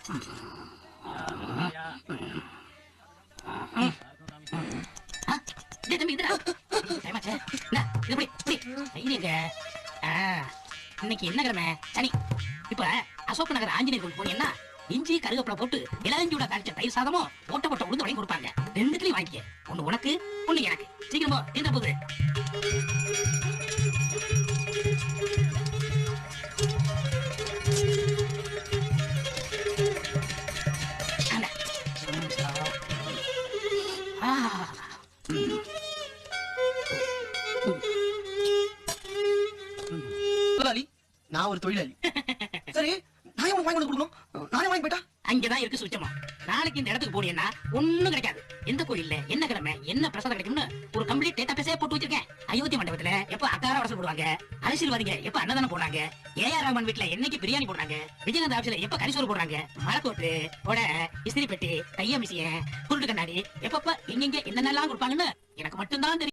இன்னைக்கு என்ன கிழமை? சனி. இப்ப அசோக் நகர் ஆஞ்சநேயர் கோயில் போனீங்கன்னா இஞ்சி கருவேப்பிலை போட்டு இளஞ்சூட காய்ச்ச தயிர் சாதமும் ஓட்ட போட்ட உளுந்து வடையும் கொடுப்பாங்க. ரெண்டுத்துலயும் வாங்கிக்க. ஒண்ணு உனக்கு, ஒண்ணு எனக்கு. சீக்கிரமா எந்த போகுது? நான் ஒரு தொழிலாளி. சரி, நான் உனக்கு வாங்கி கொடுக்கணும். நானே வாங்கி போயிட்டா அங்கதான் இருக்கு சுச்சமா. நாளைக்கு இந்த இடத்துக்கு போனீங்கன்னா ஒண்ணும் கிடைக்காது. எந்த கோயில்ல என்ன கிழமை என்ன பிரசாதம் கிடைக்கும்னு ஒரு கம்ப்ளீட் டேட்டா பேஸே போட்டு வச்சிருக்கேன். அயோத்தி மண்டபத்துல எப்ப அக்கார வரசல் போடுவாங்க, அரசியல்வாதிங்க எப்ப அன்னதானம் போடுறாங்க, ஏஆர் ரஹ்மான் வீட்டுல என்னைக்கு பிரியாணி போடுறாங்க, விஜயகாந்த் ஆபீஸ்ல எப்ப கரிசோறு போடுறாங்க, மரக்கோட்டு கொடை இஸ்திரி பெட்டி கைய மிஷின் குருட்டு கண்ணாடி எப்பப்ப எங்கெங்க என்னென்னலாம் கொடுப்பாங்கன்னு எனக்கு மட்டும்தான் தெரியும்.